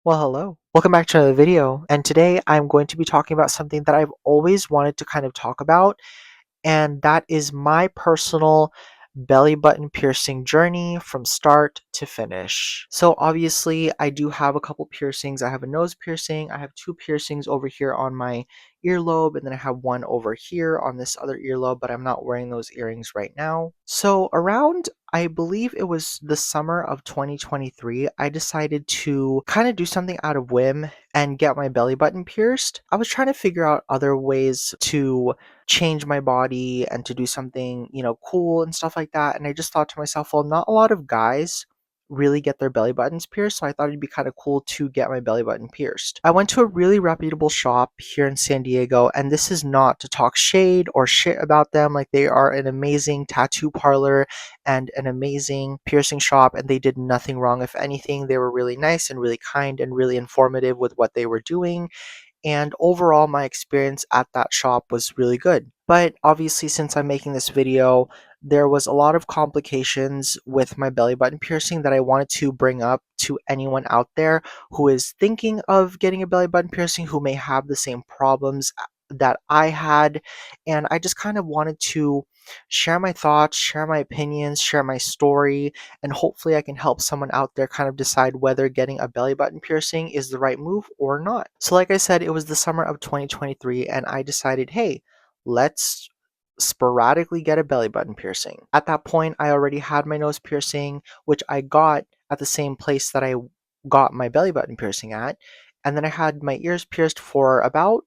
Well, hello. Welcome back to another video. And today I'm going to be talking about something that I've always wanted to kind of talk about, and that is my personal belly button piercing journey from start to finish. So obviously I do have a couple piercings. I have a nose piercing, I have two piercings over here on my earlobe, and then I have one over here on this other earlobe, but I'm not wearing those earrings right now. So around, I believe it was the summer of 2023, I decided to kind of do something out of whim and get my belly button pierced. I was trying to figure out other ways to change my body and to do something, cool and stuff like that. And I just thought to myself, well, not a lot of guys really get their belly buttons pierced, so I thought it'd be kind of cool to get my belly button pierced. I went to a really reputable shop here in San Diego, and this is not to talk shade or shit about them. Like, they are an amazing tattoo parlor and an amazing piercing shop, and they did nothing wrong. If anything, they were really nice and really kind and really informative with what they were doing, and overall my experience at that shop was really good. But obviously, since I'm making this video, there was a lot of complications with my belly button piercing that I wanted to bring up to anyone out there who is thinking of getting a belly button piercing, who may have the same problems that I had. And I just kind of wanted to share my thoughts, share my opinions, share my story, and hopefully I can help someone out there kind of decide whether getting a belly button piercing is the right move or not. So like I said, it was the summer of 2023, and I decided, hey, let's sporadically get a belly button piercing. At that point, I already had my nose piercing, which I got at the same place that I got my belly button piercing at. And then I had my ears pierced for about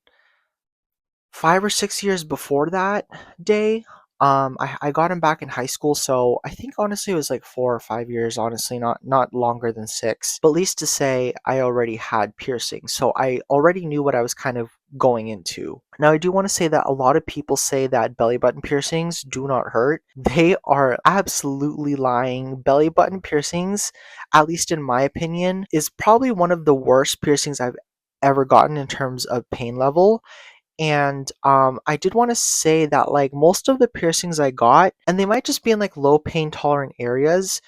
5 or 6 years before that day. I got him back in high school, so I think honestly it was like 4 or 5 years, honestly, not longer than six. But least to say, I already had piercing, so I already knew what I was kind of going into. Now, I do want to say that a lot of people say that belly button piercings do not hurt. They are absolutely lying. Belly button piercings, at least in my opinion, is probably one of the worst piercings I've ever gotten in terms of pain level. And I did want to say that, like, most of the piercings I got, and they might just be in like low pain tolerant areas,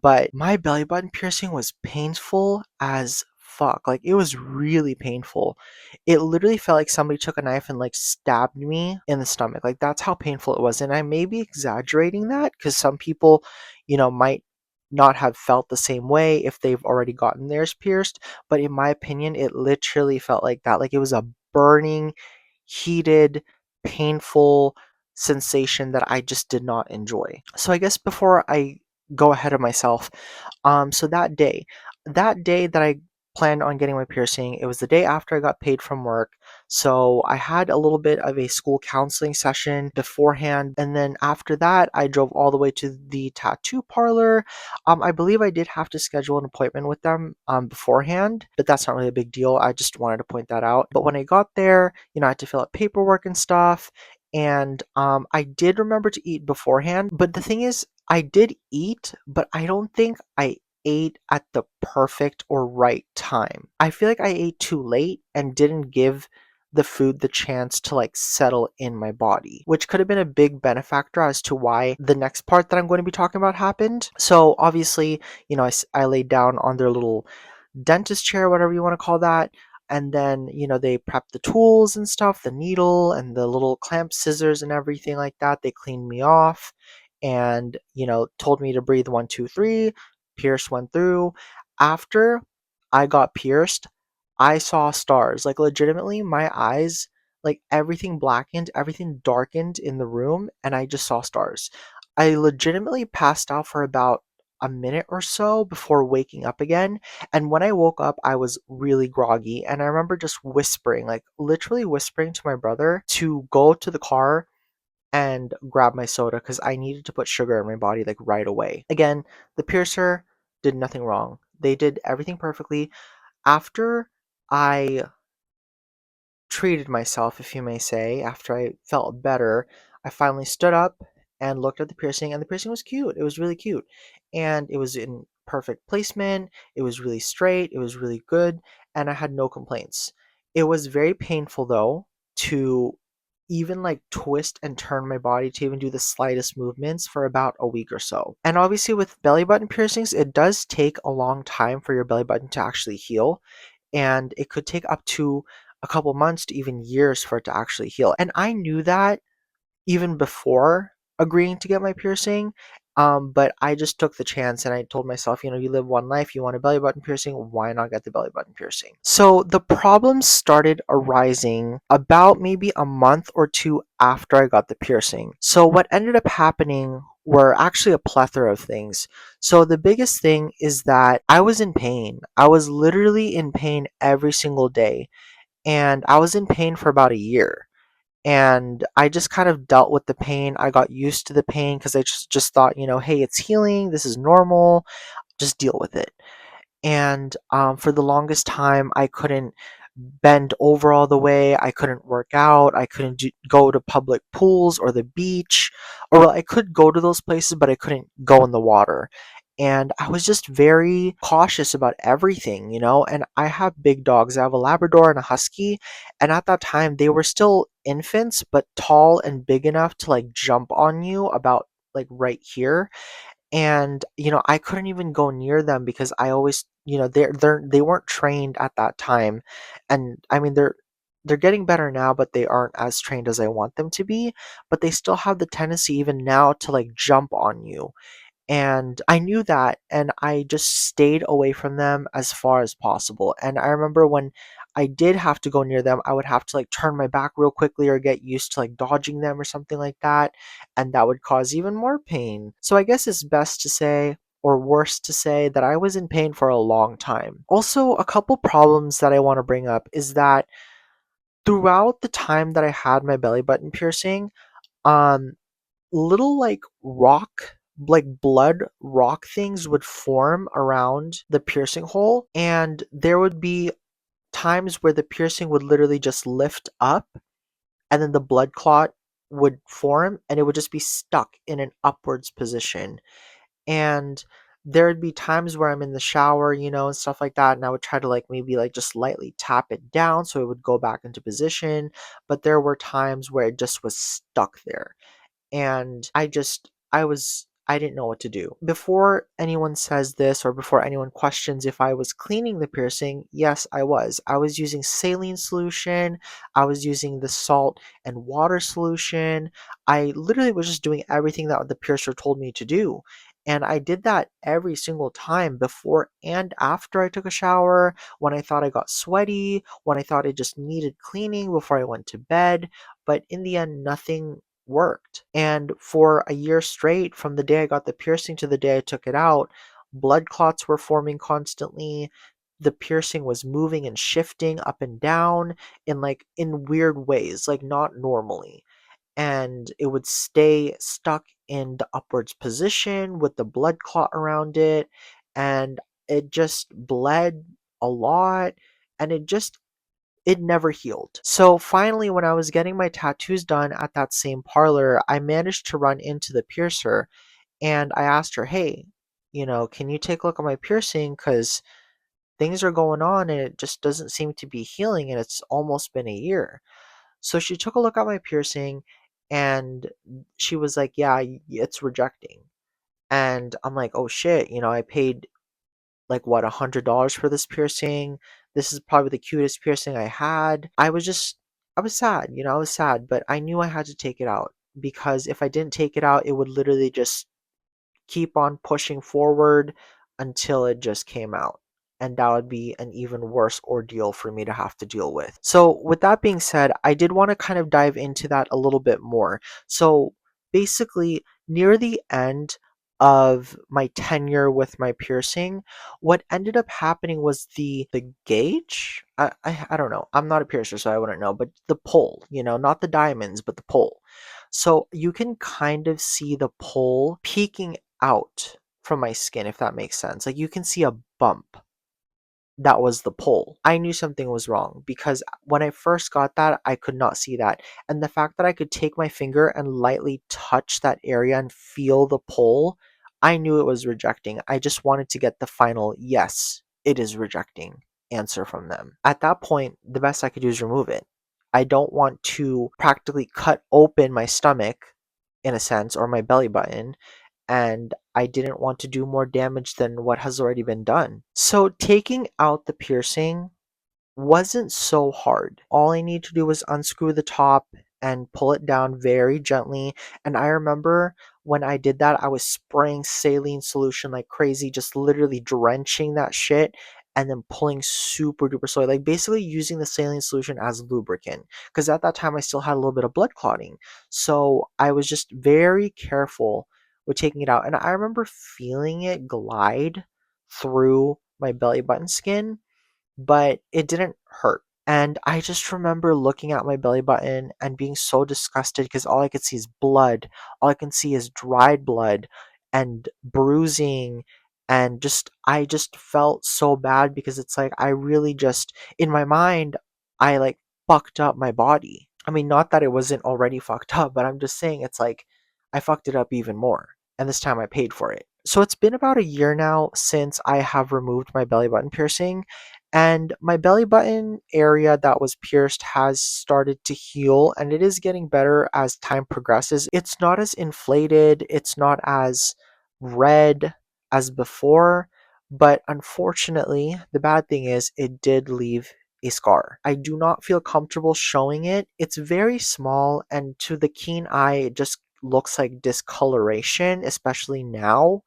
but my belly button piercing was painful as fuck. Like, it was really painful. It literally felt like somebody took a knife and like stabbed me in the stomach. Like, that's how painful it was. And I may be exaggerating that because some people, might not have felt the same way if they've already gotten theirs pierced. But in my opinion, it literally felt like that. Like, it was a burning, heated, painful sensation that I just did not enjoy. So I guess before I go ahead of myself, so that day that I planned on getting my piercing, it was the day after I got paid from work. So I had a little bit of a school counseling session beforehand, and then after that, I drove all the way to the tattoo parlor. I believe I did have to schedule an appointment with them beforehand, but that's not really a big deal. I just wanted to point that out. But when I got there, I had to fill out paperwork and stuff. And I did remember to eat beforehand, but the thing is, I did eat, but I don't think I ate at the perfect or right time. I feel like I ate too late and didn't give the food the chance to like settle in my body, which could have been a big benefactor as to why the next part that I'm going to be talking about happened. So obviously, I laid down on their little dentist chair, whatever you want to call that. And then, they prepped the tools and stuff, the needle and the little clamp scissors and everything like that. They cleaned me off and, told me to breathe 1, 2, 3. Pierce went through. After I got pierced, I saw stars. Like, legitimately, my eyes, like, everything blackened, everything darkened in the room, and I just saw stars. I legitimately passed out for about a minute or so before waking up again. And when I woke up, I was really groggy. And I remember just whispering, like literally whispering to my brother to go to the car and grab my soda because I needed to put sugar in my body like right away. Again, the piercer did nothing wrong. They did everything perfectly. After I treated myself, if you may say, after I felt better, I finally stood up and looked at the piercing, and the piercing was cute. It was really cute. And it was in perfect placement. It was really straight. It was really good. And I had no complaints. It was very painful, though, to even like twist and turn my body to even do the slightest movements for about a week or so. And obviously, with belly button piercings, it does take a long time for your belly button to actually heal. and it could take up to a couple months to even years for it to actually heal. And I knew that even before agreeing to get my piercing. But I just took the chance and I told myself, you live one life, you want a belly button piercing, why not get the belly button piercing? So the problems started arising about maybe a month or two after I got the piercing. So what ended up happening were actually a plethora of things. So the biggest thing is that I was in pain. I was literally in pain every single day, and I was in pain for about a year, and I just kind of dealt with the pain. I got used to the pain because I just thought, hey, it's healing. This is normal. Just deal with it. And for the longest time, I couldn't bend over all the way. I couldn't work out. I couldn't go to public pools or the beach. Or well, I could go to those places, but I couldn't go in the water. And I was just very cautious about everything, And I have big dogs. I have a Labrador and a Husky. And at that time, they were still infants, but tall and big enough to like jump on you about like right here. And I couldn't even go near them because I always, they weren't trained at that time. And I mean, they're getting better now, but they aren't as trained as I want them to be. But they still have the tendency even now to like jump on you. And I knew that, and I just stayed away from them as far as possible. And I remember when I did have to go near them, I would have to like turn my back real quickly or get used to like dodging them or something like that, and that would cause even more pain. So I guess it's best to say, or worse to say, that I was in pain for a long time. Also, a couple problems that I want to bring up is that throughout the time that I had my belly button piercing, um little like blood rock things would form around the piercing hole, and there would be times where the piercing would literally just lift up, and then the blood clot would form and it would just be stuck in an upwards position. And there would be times where I'm in the shower, and stuff like that, and I would try to like maybe like just lightly tap it down so it would go back into position, but there were times where it just was stuck there, and I didn't know what to do. Before anyone says this or before anyone questions if I was cleaning the piercing, yes, I was. I was using saline solution, I was using the salt and water solution. I literally was just doing everything that the piercer told me to do. And I did that every single time before and after I took a shower, when I thought I got sweaty, when I thought I just needed cleaning before I went to bed. But in the end, nothing worked. And for a year straight, from the day I got the piercing to the day I took it out, blood clots were forming constantly. The piercing was moving and shifting up and down in weird ways, like not normally. And it would stay stuck in the upwards position with the blood clot around it. And it just bled a lot. And it never healed. So finally, when I was getting my tattoos done at that same parlor, I managed to run into the piercer, and I asked her, hey, can you take a look at my piercing? Because things are going on and it just doesn't seem to be healing, and it's almost been a year. So she took a look at my piercing, and she was like, yeah, it's rejecting. And I'm like, oh shit, I paid like what, $100 for this piercing. This is probably the cutest piercing I had. I was sad, I was sad, but I knew I had to take it out, because if I didn't take it out, it would literally just keep on pushing forward until it just came out. And that would be an even worse ordeal for me to have to deal with. So, with that being said, I did want to kind of dive into that a little bit more. So, basically, near the end of my tenure with my piercing, what ended up happening was the gauge. I don't know. I'm not a piercer, so I wouldn't know. But the pole, not the diamonds, but the pole. So you can kind of see the pole peeking out from my skin, if that makes sense. Like you can see a bump. That was the pole. I knew something was wrong because when I first got that, I could not see that. And the fact that I could take my finger and lightly touch that area and feel the pole, I knew it was rejecting. I just wanted to get the final yes, it is rejecting answer from them. At that point, the best I could do is remove it. I don't want to practically cut open my stomach, in a sense, or my belly button, and I didn't want to do more damage than what has already been done. So taking out the piercing wasn't so hard. All I need to do was unscrew the top and pull it down very gently. And I remember when I did that, I was spraying saline solution like crazy, just literally drenching that shit and then pulling super duper slowly, like basically using the saline solution as lubricant. Because at that time, I still had a little bit of blood clotting. So I was just very careful with taking it out. And I remember feeling it glide through my belly button skin, but it didn't hurt. And I just remember looking at my belly button and being so disgusted because all I could see is blood. All I can see is dried blood and bruising. And I just felt so bad because it's like, I really just, in my mind, I like fucked up my body. I mean, not that it wasn't already fucked up, but I'm just saying it's like, I fucked it up even more. And this time I paid for it. So it's been about a year now since I have removed my belly button piercing, and my belly button area that was pierced has started to heal, and it is getting better as time progresses. It's not as inflated, it's not as red as before, but unfortunately, the bad thing is it did leave a scar. I do not feel comfortable showing it. It's very small, and to the keen eye, it just looks like discoloration, especially now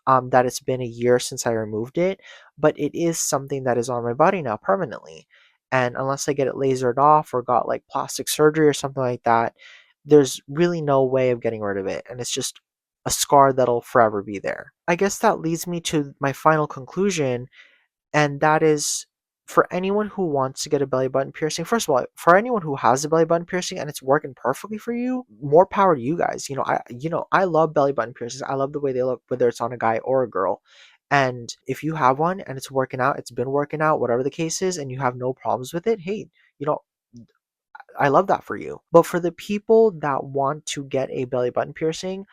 that it's been a year since I removed it, but it is something that is on my body now permanently. And unless I get it lasered off or got like plastic surgery or something like that, there's really no way of getting rid of it. And it's just a scar that'll forever be there. I guess that leads me to my final conclusion, and that is, for anyone who wants to get a belly button piercing, first of all, for anyone who has a belly button piercing and it's working perfectly for you, more power to you guys. I love belly button piercings. I love the way they look, whether it's on a guy or a girl. And if you have one and it's working out, it's been working out, whatever the case is, and you have no problems with it, hey, you know, I love that for you. But for the people that want to get a belly button piercing,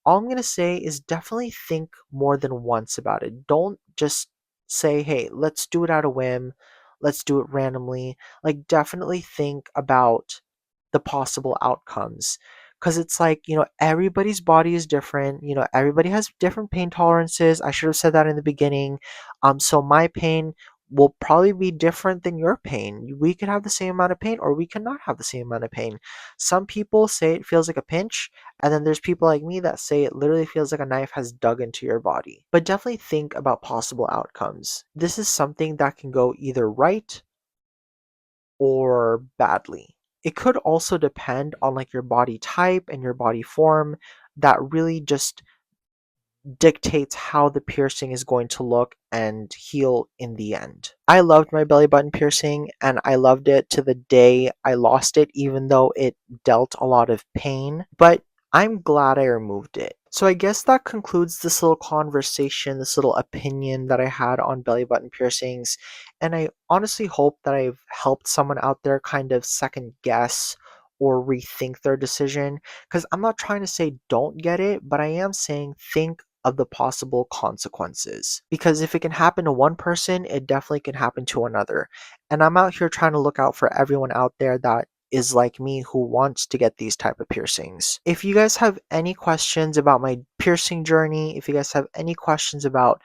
all I'm going to say is definitely think more than once about it. Don't just say, hey, let's do it out of whim. Let's do it randomly. Like, definitely think about the possible outcomes. Because it's like, everybody's body is different. Everybody has different pain tolerances. I should have said that in the beginning. So my pain will probably be different than your pain. We could have the same amount of pain or we could not have the same amount of pain. Some people say it feels like a pinch, and then there's people like me that say it literally feels like a knife has dug into your body. But definitely think about possible outcomes. This is something that can go either right or badly. It could also depend on like your body type and your body form, that really just dictates how the piercing is going to look and heal in the end. I loved my belly button piercing, and I loved it to the day I lost it, even though it dealt a lot of pain. But I'm glad I removed it. So I guess that concludes this little conversation, this little opinion that I had on belly button piercings. And I honestly hope that I've helped someone out there kind of second guess or rethink their decision. Because I'm not trying to say don't get it, but I am saying think of the possible consequences. Because if it can happen to one person, it definitely can happen to another. And I'm out here trying to look out for everyone out there that is like me who wants to get these type of piercings. If you guys have any questions about my piercing journey, if you guys have any questions about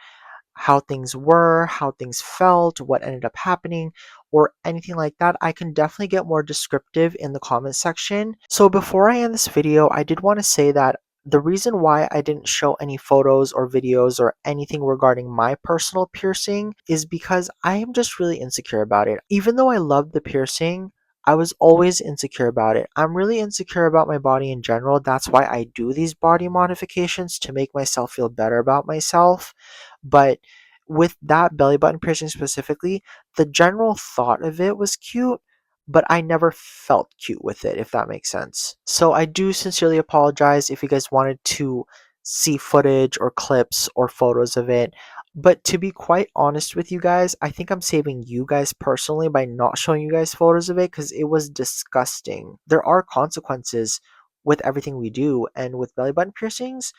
how things were, how things felt, what ended up happening, or anything like that, I can definitely get more descriptive in the comment section. So before I end this video, I did want to say that the reason why I didn't show any photos or videos or anything regarding my personal piercing is because I am just really insecure about it. Even though I love the piercing, I was always insecure about it. I'm really insecure about my body in general. That's why I do these body modifications, to make myself feel better about myself. But with that belly button piercing specifically, the general thought of it was cute, but I never felt cute with it, if that makes sense. So I do sincerely apologize if you guys wanted to see footage or clips or photos of it. But to be quite honest with you guys, I think I'm saving you guys personally by not showing you guys photos of it, because it was disgusting. There are consequences with everything we do, and with belly button piercings,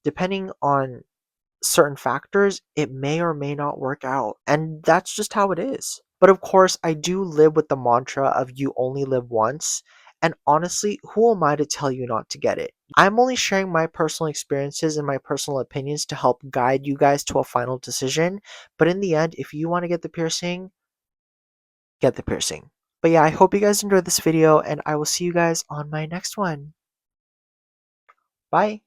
depending on certain factors, it may or may not work out. And that's just how it is. But of course, I do live with the mantra of you only live once. And honestly, who am I to tell you not to get it? I'm only sharing my personal experiences and my personal opinions to help guide you guys to a final decision. But in the end, if you want to get the piercing, get the piercing. But yeah, I hope you guys enjoyed this video, and I will see you guys on my next one. Bye!